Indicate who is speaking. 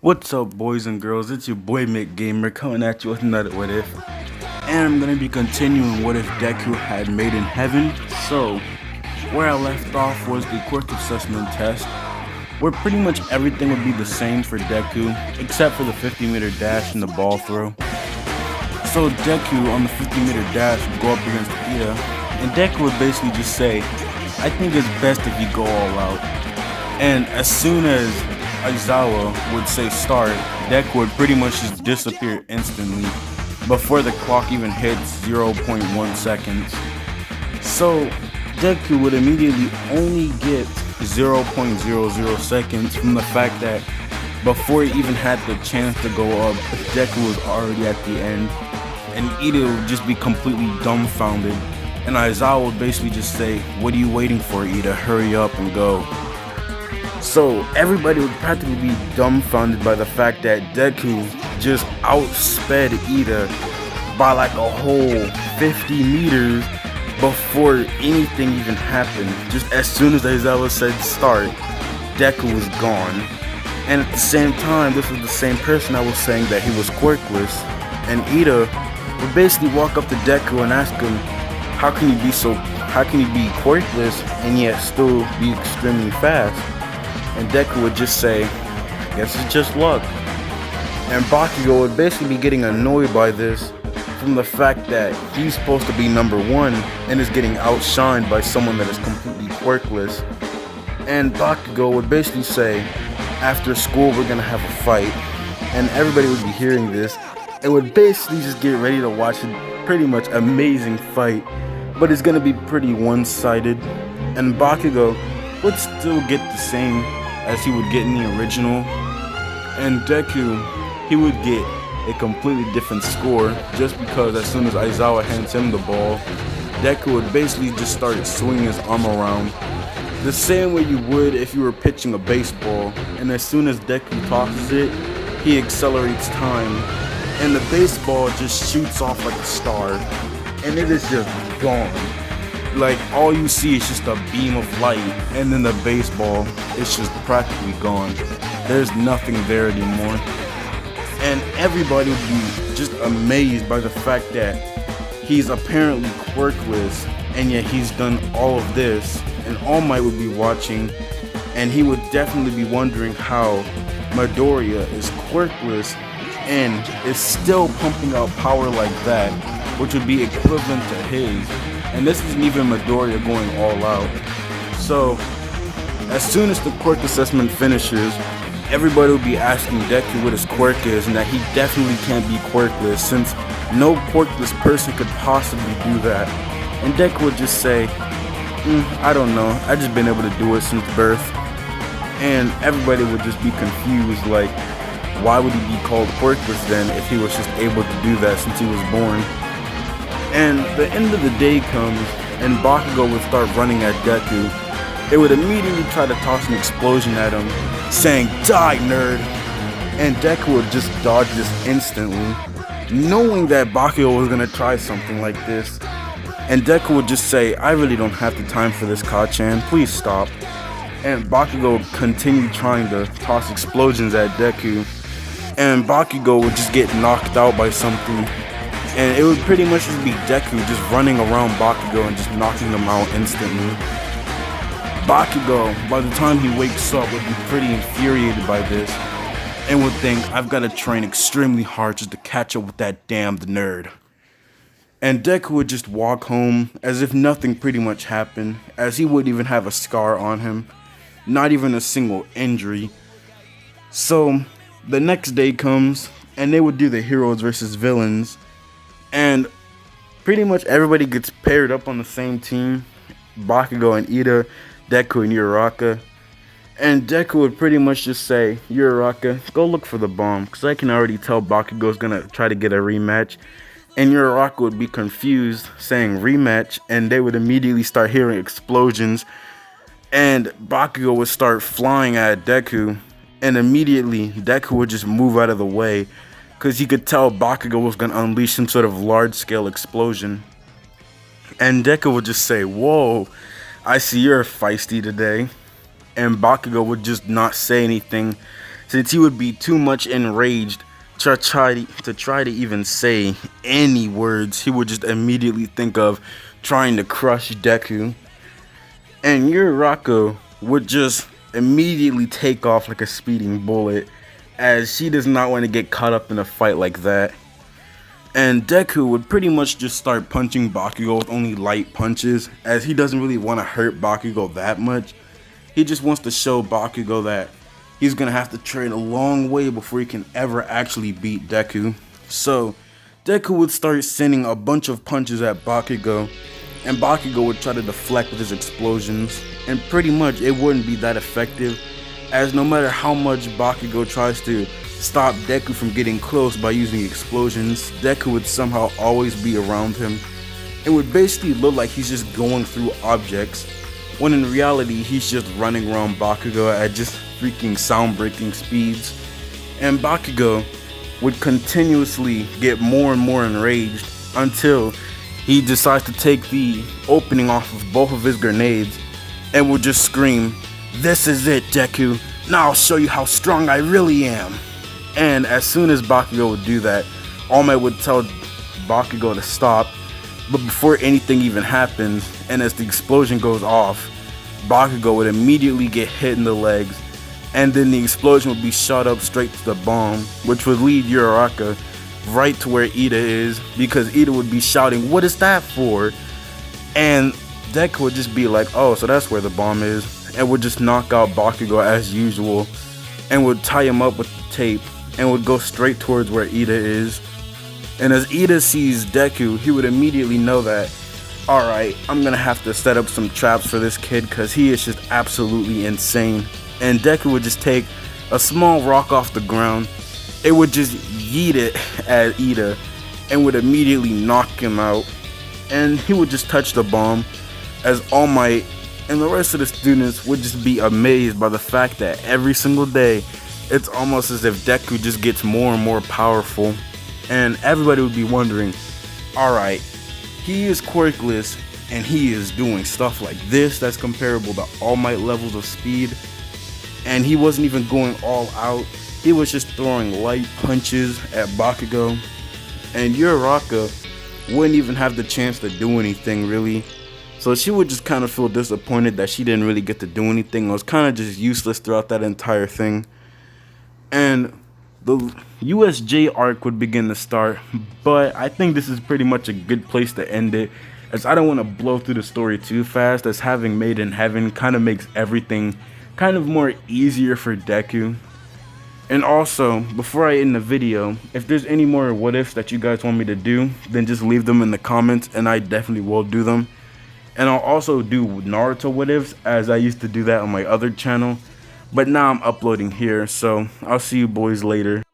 Speaker 1: What's up, boys and girls? It's your boy Mick Gamer coming at you with another What If. And I'm gonna be continuing What If Deku had made in heaven. So, where I left off was the quirk assessment test, where pretty much everything would be the same for Deku, except for the 50-meter dash and the ball throw. So Deku on the 50-meter dash would go up against Ida, and Deku would basically just say, "I think it's best if you go all out." And as soon as Aizawa would say start, Deku would pretty much just disappear instantly before the clock even hits 0.1 seconds. So Deku would immediately only get 0.00 seconds from the fact that before he even had the chance to go up, Deku was already at the end, and Ida would just be completely dumbfounded, and Aizawa would basically just say, "What are you waiting for, Ida? Hurry up and go." So everybody would practically be dumbfounded by the fact that Deku just outsped Ida by like a whole 50 meters before anything even happened. Just as soon as Aizawa said start, Deku was gone. And at the same time, this was the same person I was saying that he was quirkless. And Ida would basically walk up to Deku and ask him, how can you be quirkless and yet still be extremely fast? And Deku would just say, "I guess it's just luck." And Bakugo would basically be getting annoyed by this from the fact that he's supposed to be number one and is getting outshined by someone that is completely quirkless. And Bakugo would basically say, "After school we're gonna have a fight." And everybody would be hearing this and would basically just get ready to watch a pretty much amazing fight, but it's gonna be pretty one-sided. And Bakugo would still get the same as he would get in the original, and Deku, he would get a completely different score just because as soon as Aizawa hands him the ball, Deku would basically just start swinging his arm around the same way you would if you were pitching a baseball, and as soon as Deku tosses it, he accelerates time, and the baseball just shoots off like a star, and it is just gone. Like, all you see is just a beam of light, and then the baseball is just practically gone. There's nothing there anymore. And everybody would be just amazed by the fact that he's apparently quirkless, and yet he's done all of this, and All Might would be watching, and he would definitely be wondering how Midoriya is quirkless and is still pumping out power like that, which would be equivalent to his. And this isn't even Midoriya going all out. So, as soon as the quirk assessment finishes, everybody will be asking Deku what his quirk is, and that he definitely can't be quirkless since no quirkless person could possibly do that. And Deku would just say, "I don't know, I've just been able to do it since birth." And everybody would just be confused, like, why would he be called quirkless then if he was just able to do that since he was born? And the end of the day comes, and Bakugo would start running at Deku. It would immediately try to toss an explosion at him, saying, "Die, nerd!" And Deku would just dodge this instantly, knowing that Bakugo was gonna try something like this. And Deku would just say, "I really don't have the time for this, Ka-chan, please stop." And Bakugo would continue trying to toss explosions at Deku, and Bakugo would just get knocked out by something. And it would pretty much just be Deku just running around Bakugo and just knocking him out instantly. Bakugo, by the time he wakes up, would be pretty infuriated by this and would think, "I've got to train extremely hard just to catch up with that damned nerd." And Deku would just walk home as if nothing pretty much happened, as he wouldn't even have a scar on him, not even a single injury. So the next day comes, and they would do the heroes versus villains. And pretty much everybody gets paired up on the same team. Bakugo and Ida, Deku and Uraraka. And Deku would pretty much just say, "Uraraka, go look for the bomb, because I can already tell Bakugo's gonna try to get a rematch." And Uraraka would be confused, saying rematch, and they would immediately start hearing explosions. And Bakugo would start flying at Deku, and immediately Deku would just move out of the way, because he could tell Bakugo was going to unleash some sort of large-scale explosion. And Deku would just say, "Whoa, I see you're feisty today." And Bakugo would just not say anything, since he would be too much enraged to try to even say any words. He would just immediately think of trying to crush Deku, and Uraraka would just immediately take off like a speeding bullet, as she does not want to get caught up in a fight like that. And Deku would pretty much just start punching Bakugo with only light punches, as he doesn't really want to hurt Bakugo that much. He just wants to show Bakugo that he's gonna have to train a long way before he can ever actually beat Deku. So Deku would start sending a bunch of punches at Bakugo, and Bakugo would try to deflect with his explosions, and pretty much it wouldn't be that effective, as no matter how much Bakugo tries to stop Deku from getting close by using explosions, Deku would somehow always be around him. It would basically look like he's just going through objects, when in reality he's just running around Bakugo at just freaking sound-breaking speeds. And Bakugo would continuously get more and more enraged until he decides to take the opening off of both of his grenades and would just scream, "This is it, Deku. Now I'll show you how strong I really am." And as soon as Bakugo would do that, All Might would tell Bakugo to stop, but before anything even happens, and as the explosion goes off, Bakugo would immediately get hit in the legs, and then the explosion would be shot up straight to the bomb, which would lead Uraraka right to where Ida is, because Ida would be shouting, "What is that for?" And Deku would just be like, "Oh, so that's where the bomb is," and would just knock out Bakugo as usual, and would tie him up with the tape, and would go straight towards where Ida is. And as Ida sees Deku, he would immediately know that, alright, I'm gonna have to set up some traps for this kid, because he is just absolutely insane. And Deku would just take a small rock off the ground, it would just yeet it at Ida, and would immediately knock him out. And he would just touch the bomb, as All Might and the rest of the students would just be amazed by the fact that every single day, it's almost as if Deku just gets more and more powerful. And everybody would be wondering, alright, he is quirkless and he is doing stuff like this that's comparable to All Might levels of speed, and he wasn't even going all out. He was just throwing light punches at Bakugo, and Uraraka wouldn't even have the chance to do anything really. So she would just kind of feel disappointed that she didn't really get to do anything. It was kind of just useless throughout that entire thing. And the USJ arc would begin to start, but I think this is pretty much a good place to end it, as I don't want to blow through the story too fast, as having Made in Heaven kind of makes everything kind of more easier for Deku. And also, before I end the video, if there's any more what ifs that you guys want me to do, then just leave them in the comments and I definitely will do them. And I'll also do Naruto what ifs, as I used to do that on my other channel. But now I'm uploading here, so I'll see you boys later.